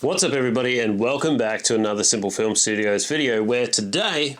What's up everybody, and welcome back to another Simple Film Studios video, where today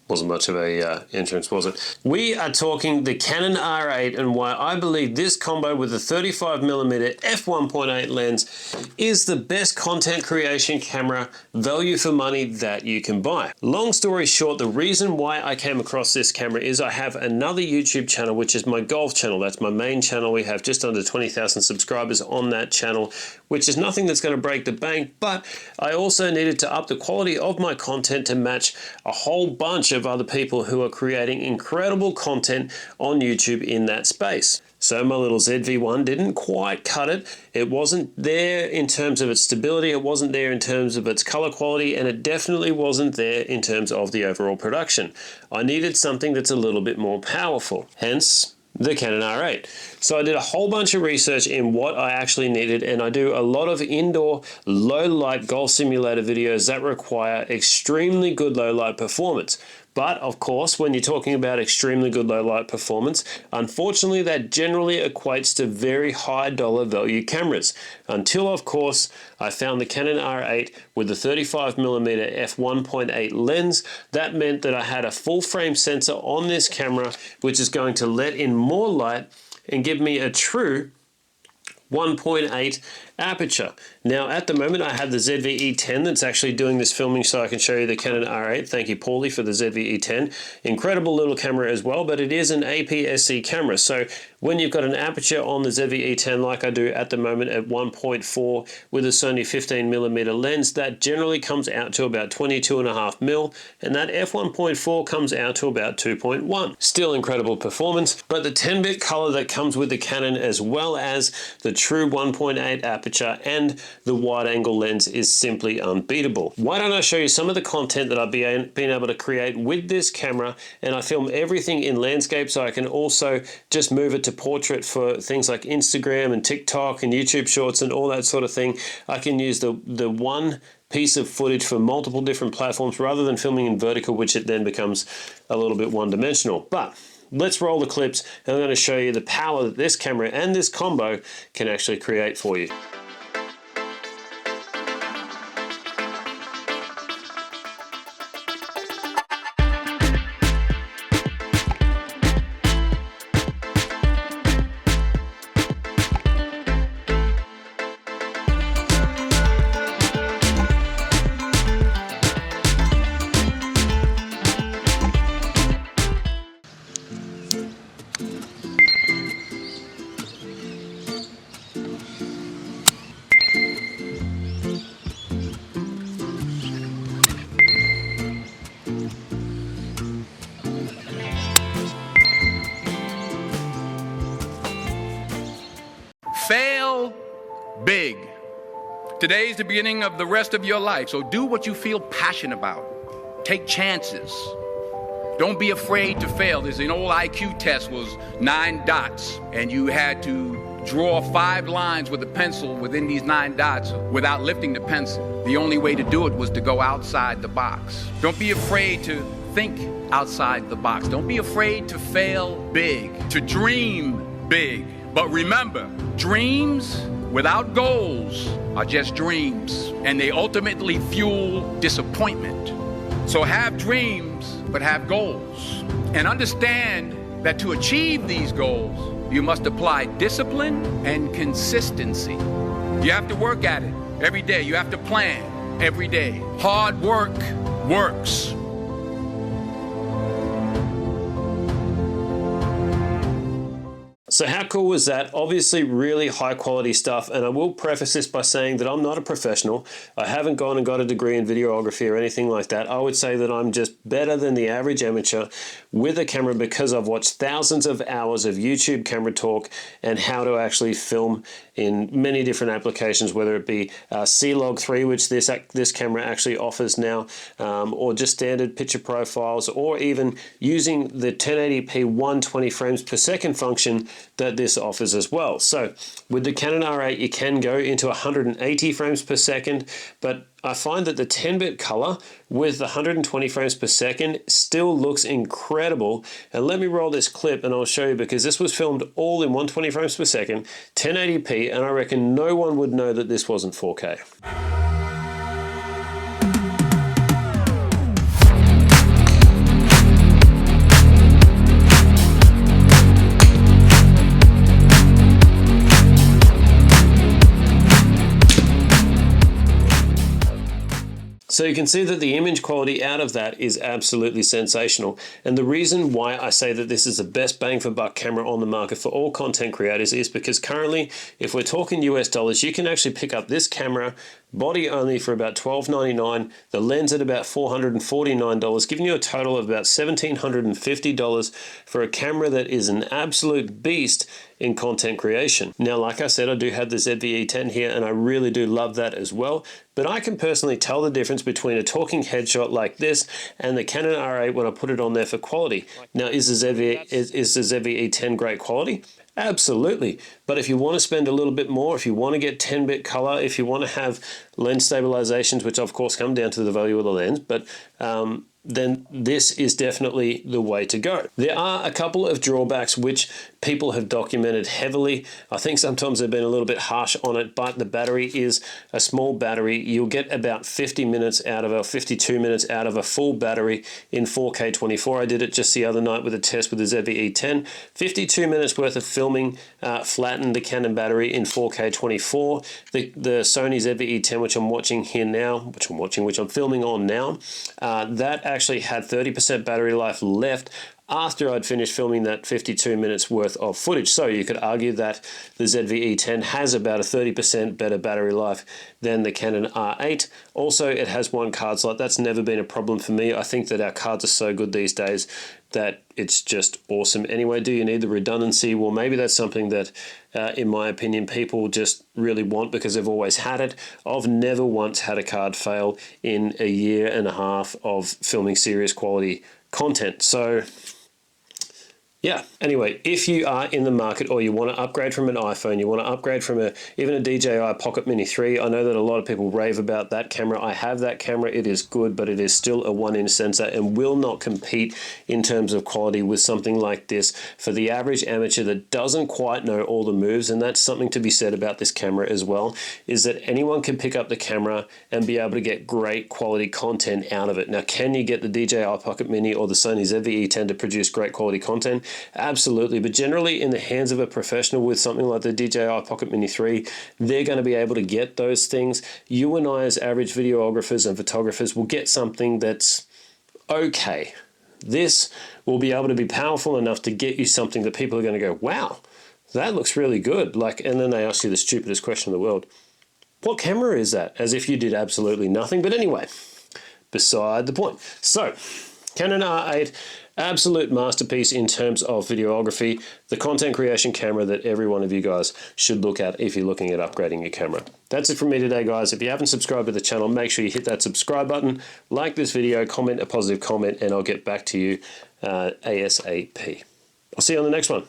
wasn't much of a entrance, was it? We are talking the Canon R8 and why I believe this combo with the 35mm f1.8 lens is the best content creation camera value for money that you can buy. Long story short, the reason why I came across this camera is I have another YouTube channel, which is my golf channel. That's my main channel. We have just under 20,000 subscribers on that channel, which is nothing that's going to break the bank, but I also needed to up the quality of my content to match a whole bunch of other people who are creating incredible content on YouTube in that space. So my little ZV-1 didn't quite cut it. It wasn't there in terms of its stability, it wasn't there in terms of its color quality, and it definitely wasn't there in terms of the overall production. I needed something that's a little bit more powerful, hence the Canon R8. So I did a whole bunch of research in what I actually needed, and I do a lot of indoor low light golf simulator videos that require extremely good low light performance. But of course, when you're talking about extremely good low light performance, unfortunately that generally equates to very high dollar value cameras. Until of course, I found the Canon R8 with the 35mm f1.8 lens. That meant that I had a full frame sensor on this camera, which is going to let in more light and give me a true 1.8 aperture. Now at the moment I have the ZV-E10 that's actually doing this filming, so I can show you the Canon R8. Thank you Paulie for the ZV-E10. Incredible little camera as well, but it is an APS-C camera, so when you've got an aperture on the ZV-E10 like I do at the moment at 1.4 with a Sony 15mm lens, that generally comes out to about 22.5mm, and that f1.4 comes out to about 2.1. Still incredible performance, but the 10-bit color that comes with the Canon, as well as the true 1.8 aperture and the wide angle lens, is simply unbeatable. Why don't I show you some of the content that I've been able to create with this camera, and I film everything in landscape, so I can also just move it to portrait for things like Instagram and TikTok and YouTube Shorts and all that sort of thing. I can use the one piece of footage for multiple different platforms rather than filming in vertical, which it then becomes a little bit one-dimensional. But let's roll the clips, and I'm going to show you the power that this camera and this combo can actually create for you. Fail big. Today's the beginning of the rest of your life, so do what you feel passionate about. Take chances. Don't be afraid to fail. There's an old IQ test, was 9 dots, and you had to draw 5 lines with a pencil within these 9 dots without lifting the pencil. The only way to do it was to go outside the box. Don't be afraid to think outside the box. Don't be afraid to fail big, to dream big. But remember, dreams without goals are just dreams, and they ultimately fuel disappointment. So have dreams, but have goals. And understand that to achieve these goals, you must apply discipline and consistency. You have to work at it every day. You have to plan every day. Hard work works. So how cool was that? Obviously really high quality stuff, and I will preface this by saying that I'm not a professional. I haven't gone and got a degree in videography or anything like that. I would say that I'm just better than the average amateur with a camera because I've watched thousands of hours of YouTube camera talk and how to actually film in many different applications, whether it be C-Log 3, which this camera actually offers now, or just standard picture profiles, or even using the 1080p 120 frames per second function that this offers as well. So with the Canon R8, you can go into 180 frames per second, but I find that the 10-bit color with the 120 frames per second still looks incredible. And let me roll this clip and I'll show you, because this was filmed all in 120 frames per second, 1080p, and I reckon no one would know that this wasn't 4K. So you can see that the image quality out of that is absolutely sensational. And the reason why I say that this is the best bang for buck camera on the market for all content creators is because currently, if we're talking US dollars, you can actually pick up this camera body only for about $12.99, the lens at about $449, giving you a total of about $1,750 for a camera that is an absolute beast in content creation. Now, like I said, I do have the ZV-E10 here and I really do love that as well, but I can personally tell the difference between a talking headshot like this and the Canon R8 when I put it on there for quality. Now, is the ZV-E10 great quality? Absolutely. But if you want to spend a little bit more, if you want to get 10-bit color, if you want to have lens stabilizations, which of course come down to the value of the lens, but then this is definitely the way to go. There are a couple of drawbacks which people have documented heavily. I think sometimes they've been a little bit harsh on it, but the battery is a small battery. You'll get about 50 minutes out of a 52 minutes out of a full battery in 4K 24. I did it just the other night with a test with the ZV-E10. 52 minutes worth of filming flattened the Canon battery in 4K 24. The Sony ZV-E10, which I'm watching here now, which I'm filming on now, that actually had 30% battery life left after I'd finished filming that 52 minutes worth of footage. So you could argue that the ZV-E10 has about a 30% better battery life than the Canon R8. Also, it has one card slot. That's never been a problem for me. I think that our cards are so good these days that it's just awesome. Anyway, do you need the redundancy? Well, maybe that's something that, in my opinion, people just really want because they've always had it. I've never once had a card fail in a year and a half of filming serious quality content. So yeah, anyway, if you are in the market or you want to upgrade from an iPhone, you want to upgrade from even a DJI Pocket Mini 3, I know that a lot of people rave about that camera. I have that camera. It is good, but it is still a 1-inch sensor and will not compete in terms of quality with something like this for the average amateur that doesn't quite know all the moves. And that's something to be said about this camera as well, is that anyone can pick up the camera and be able to get great quality content out of it. Now, can you get the DJI Pocket Mini or the Sony ZV-E10 to produce great quality content? Absolutely, but generally in the hands of a professional with something like the DJI Pocket Mini 3, they're going to be able to get those things. You and I as average videographers and photographers will get something that's okay. This will be able to be powerful enough to get you something that people are going to go, wow, that looks really good. And then they ask you the stupidest question in the world. What camera is that? As if you did absolutely nothing. But anyway, beside the point. So, Canon R8, absolute masterpiece in terms of videography, the content creation camera that every one of you guys should look at if you're looking at upgrading your camera. That's it from me today, guys. If you haven't subscribed to the channel, make sure you hit that subscribe button, like this video, comment a positive comment, and I'll get back to you ASAP. I'll see you on the next one.